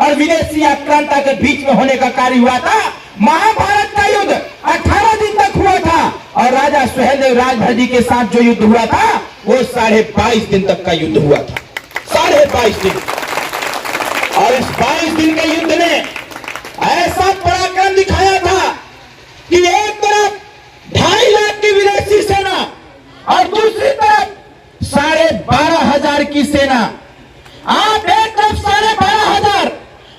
और विदेशी आक्रांता के बीच में होने का कार्य हुआ था। महाभारत का युद्ध 18 दिन तक हुआ था और राजा सुहेलदेव राजभर जी के साथ जो युद्ध हुआ था वो 22.5 दिन तक का युद्ध हुआ था। 22.5 दिन। और इस 22 दिन के युद्ध ने ऐसा पराक्रम दिखाया था कि एक तरफ 2.5 लाख की विदेशी सेना और दूसरी तरफ 12,500 की सेना। आप एक तरफ 12,500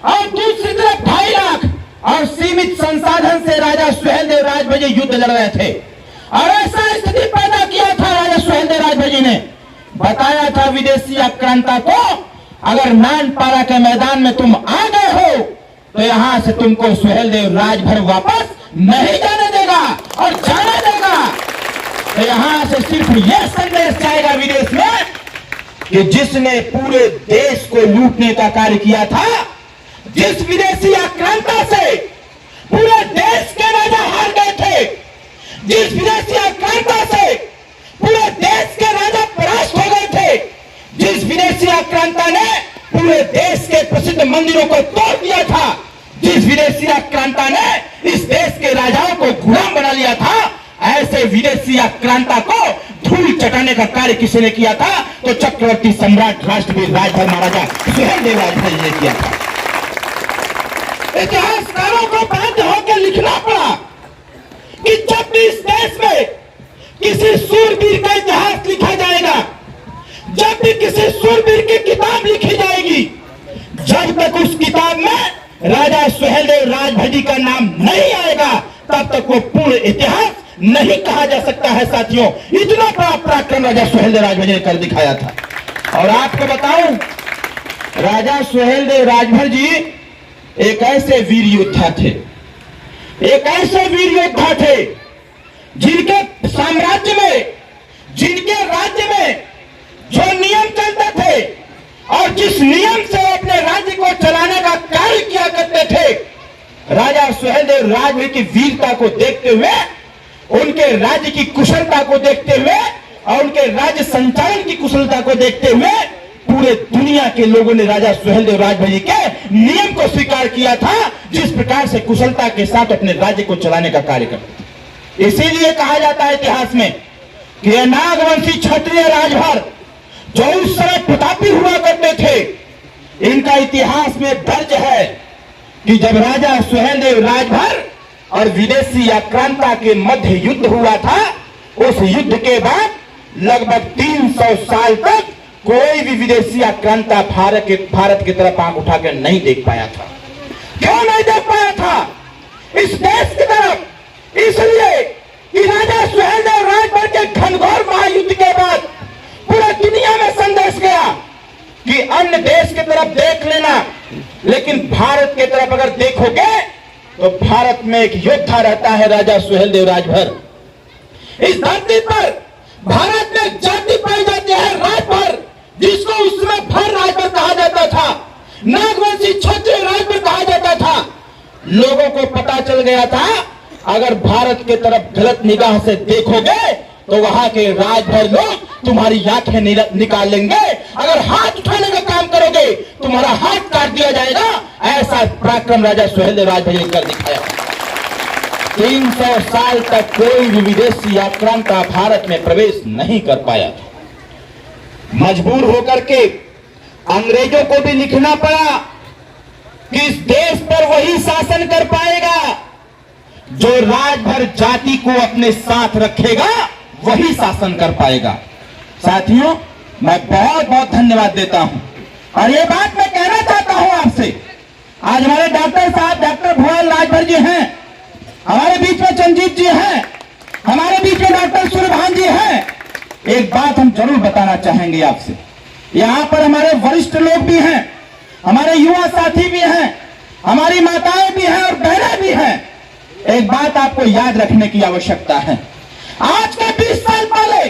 और दूसरी तरफ 2.5 लाख और सीमित संसाधन से राजा सुहेलदेव राजभर जी युद्ध लड़ रहे थे। और ऐसा स्थिति पैदा किया था राजा सुहेलदेव राजभर जी ने। बताया था विदेशी आक्रांता को, अगर नानपारा के मैदान में तुम आ गए हो तो यहां से तुमको सुहेलदेव राजभर वापस नहीं जाने देगा और जाने देगा। तो यहां से सिर्फ यह संदेश जाएगा विदेश में कि जिसने पूरे देश को लूटने का कार्य किया था, जिस विदेशी आक्रांता से पूरे देश के राजा हार गए थे, जिस विदेशी आक्रांता से पूरे देश के राजा परास्त हो गए थे, जिस विदेशी आक्रांता ने पूरे देश के प्रसिद्ध मंदिरों को तोड़ दिया था, जिस विदेशी आक्रांता ने इस देश के राजाओं को गुलाम बना लिया था, ऐसे विदेशी आक्रांता को धूल चटाने का कार्य किसी ने किया था तो चक्रवर्ती सम्राट राष्ट्रवीर राजभर महाराजा सुहेलदेव राजभर जी ने किया था। इतिहासकारों को बाध्य होकर लिखना पड़ा कि जब भी इस देश में किसी सूरवीर का इतिहास लिखा जाएगा, जब भी किसी सूरवीर की किताब लिखी जाएगी, जब तक उस किताब में राजा सुहेलदेव राजभर जी का नाम नहीं आएगा तब तक वो पूर्ण इतिहास नहीं कहा जा सकता है। साथियों, इतना बड़ा पराक्रम राजा सुहेलदेव राजभर जी ने कर दिखाया था। और आपको बताऊं, राजा सुहेलदेव राजभर जी एक ऐसे वीर योद्धा थे, एक ऐसे वीर योद्धा थे जिनके साम्राज्य में, जिनके राज्य में जो नियम चलते थे और जिस नियम से अपने राज्य को चलाने का कार्य किया करते थे, राजा सुहेलदेव राजभर की वीरता को देखते हुए, उनके राज्य की कुशलता को देखते हुए और उनके राज्य संचालन की कुशलता को देखते हुए पूरे दुनिया के लोगों ने राजा सुहेलदेव राजभर जी के नियम को स्वीकार किया था, जिस प्रकार से कुशलता के साथ अपने राज्य को चलाने का कार्य करते थे। इसीलिए कहा जाता है इतिहास में कि नागवंशी क्षत्रिय राजभर जो उस समय प्रतापी हुआ करते थे, इनका इतिहास में दर्ज है कि जब राजा सुहेलदेव राजभर और विदेशी आक्रांता के मध्य युद्ध हुआ था, उस युद्ध के बाद लगभग 300 साल तक कोई भी विदेशी आक्रांता भारत की तरफ आंख उठाकर नहीं देख पाया था। क्यों नहीं देख पाया था इस देश की तरफ? इसलिए कि राजा सुहेलदेव राजभर के घनघोर महायुद्ध के बाद पूरे दुनिया में संदेश गया कि अन्य देश की तरफ देख लेना, लेकिन भारत की तरफ अगर देखोगे तो भारत में एक योद्धा रहता है, राजा सुहेलदेव राजभर। इस धरती पर भारत में एक जाति पाई जाती है, राजभर, जिसको उस समय भर राजभर कहा जाता था, नागवंशी क्षत्रिय राजभर कहा जाता था। लोगों को पता चल गया था अगर भारत के तरफ गलत निगाह से देखोगे तो वहां के राजभर लोग तुम्हारी आंखें निकाल लेंगे, अगर हाथ उठाने का काम करोगे तुम्हारा हाथ काट दिया जाएगा। ऐसा पराक्रम राजा सुहेलदेव राजभर जी ने कर दिखाया। 300 साल तक कोई भी विदेशी आक्रांता भारत में प्रवेश नहीं कर पाया था। मजबूर होकर के अंग्रेजों को भी लिखना पड़ा कि इस देश पर वही शासन कर पाएगा जो राजभर जाति को अपने साथ रखेगा, वही शासन कर पाएगा। साथियों, मैं बहुत बहुत धन्यवाद देता हूं और ये बात मैं कहना चाहता हूं आपसे। आज हमारे डॉक्टर साहब डॉक्टर भुवन राजभर जी हैं, हमारे बीच में चंजीत जी हैं, हमारे बीच में डॉक्टर सूर्यभान जी हैं। एक बात हम जरूर बताना चाहेंगे आपसे, यहाँ पर हमारे वरिष्ठ लोग भी हैं, हमारे युवा साथी भी हैं, हमारी माताएं भी हैं और बहनें भी हैं। एक बात आपको याद रखने की आवश्यकता है। आज के 20 साल पहले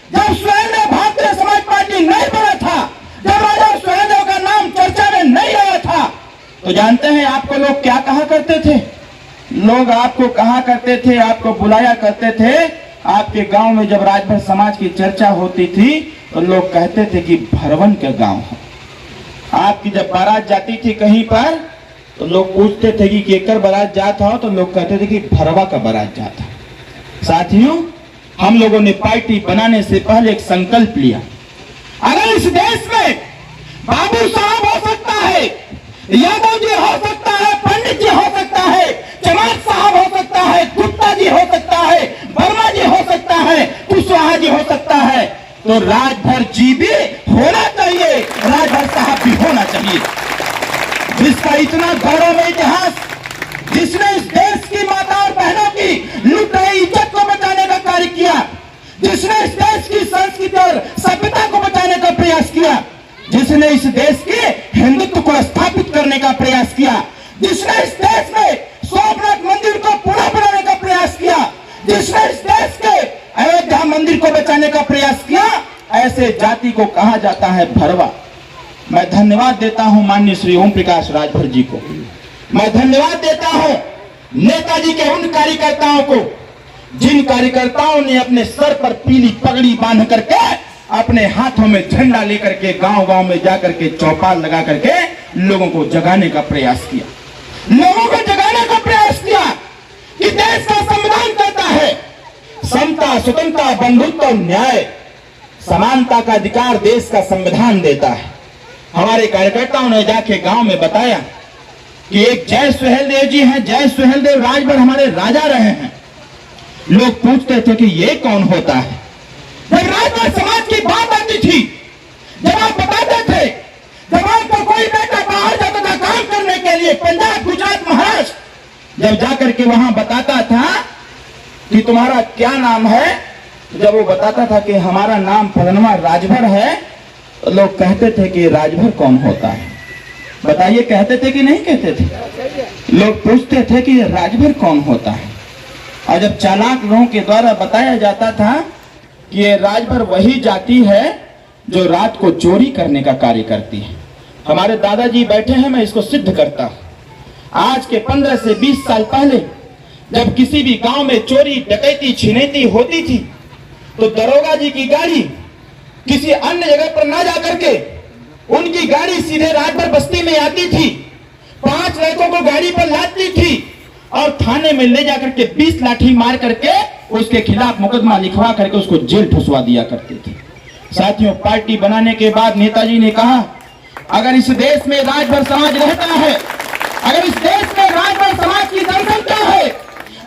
जब सुहेलदेव भारतीय समाज पार्टी नहीं बना था, जब राजा सुहेलदेव का नाम चर्चा में नहीं आया था, तो जानते हैं आपको लोग क्या कहा करते थे? लोग आपको कहा करते थे, आपको बुलाया करते थे। आपके गांव में जब राजभर समाज की चर्चा होती थी तो लोग कहते थे कि भरवन का गांव है। आपकी जब बारात जाती थी कहीं पर तो लोग पूछते थे कि केकर बारात जाता हो, तो लोग कहते थे कि भरवा का बारात जाता। साथियों, हम लोगों ने पार्टी बनाने से पहले एक संकल्प लिया, अगर इस देश में बाबू साहब हो सकता है, यादव जी हो सकता है, पंडित जी हो सकता है, चमार साहब हो सकता है, गुप्ता जी हो सकता है, वर्मा जी हो सकता है, कुशवाहा जी हो सकता है, तो राजभर जी भी होना चाहिए, राजभर साहब भी होना चाहिए। जिसका इतना गौरवमय इतिहास, जिसने इस देश की माता और बहनों की लुटाई इज्जत को बचाने का कार्य किया, जिसने इस देश की संस्कृति और सभ्यता को बचाने का प्रयास किया, जिसने इस देश के हिंदुत्व को स्थापित करने का प्रयास किया, जिसने इस देश में सोमनाथ मंदिर को पुनः बनाने का प्रयास किया, जिसने इस देश के अयोध्या मंदिर को बचाने का प्रयास किया, ऐसे जाति को कहा जाता है भरवा। मैं धन्यवाद देता हूं माननीय श्री ओम प्रकाश राजभर जी को। मैं धन्यवाद देता हूं नेताजी के उन कार्यकर्ताओं को, जिन कार्यकर्ताओं ने अपने सर पर पीली पगड़ी बांध करके, अपने हाथों में झंडा लेकर के गांव गांव में जाकर के चौपाल लगा करके लोगों को जगाने का प्रयास किया, लोगों को जगाने का प्रयास किया कि देश का संविधान कहता है समता, स्वतंत्रता, बंधुत्व और न्याय, समानता का अधिकार देश का संविधान देता है। हमारे कार्यकर्ताओं ने जाके गांव में बताया कि एक जय सुहेलदेव जी हैं, जय सुहेलदेव राजभर हमारे राजा रहे हैं। लोग पूछते थे कि ये कौन होता है। जब राजभर समाज की बात आती थी, जब आप बताते थे, जब आपको कोई बेटा बाहर जाता था काम करने के लिए, पंजाब, गुजरात, महाराष्ट्र, जब जाकर के वहां बताता था कि तुम्हारा क्या नाम है, जब वो बताता था कि हमारा नाम फलनवा राजभर है, तो लोग कहते थे कि राजभर कौन होता है। बताइए, कहते थे कि नहीं कहते थे? लोग पूछते थे कि राजभर कौन होता है। और जब चालाक लोगों के द्वारा बताया जाता था कि ये राजभर वही जाति है जो रात को चोरी करने का कार्य करती है। हमारे दादाजी बैठे हैं, मैं इसको सिद्ध करता हूं। आज के 15 से 20 साल पहले जब किसी भी गांव में चोरी, डकैती, छिनैती होती थी, तो दरोगा जी की गाड़ी किसी अन्य जगह पर ना जाकर के उनकी गाड़ी सीधे राजभर बस्ती में आती थी, 5 लड़कों को गाड़ी पर लादती थी और थाने में ले जाकर के 20 लाठी मार करके उसके खिलाफ मुकदमा लिखवा करके उसको जेल ठुसवा दिया करते थे। साथियों, पार्टी बनाने के बाद नेताजी ने कहा, अगर इस देश में राजभर समाज रहता है, अगर इस देश में राजभर समाज की जनसंख्या है,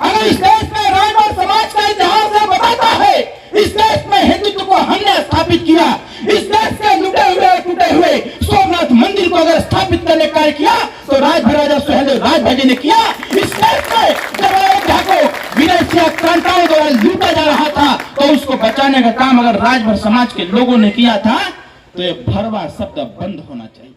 अगर इस देश में राजभर समाज का इतिहास बताता है, इस देश में हिंदुत्व को हमने स्थापित किया, इस देश के लुटे हुए टूटे हुए सोमनाथ मंदिर को अगर स्थापित करने का कार्य किया तो राजभर राजा सुहेलदेव राजभर जी ने किया। इस देश में जब अयोध्या को विदेशी आक्रांताओं द्वारा लूटा जा रहा था तो उसको बचाने का काम अगर राजभर समाज के लोगों ने किया था, तो ये भरवा शब्द बंद होना चाहिए।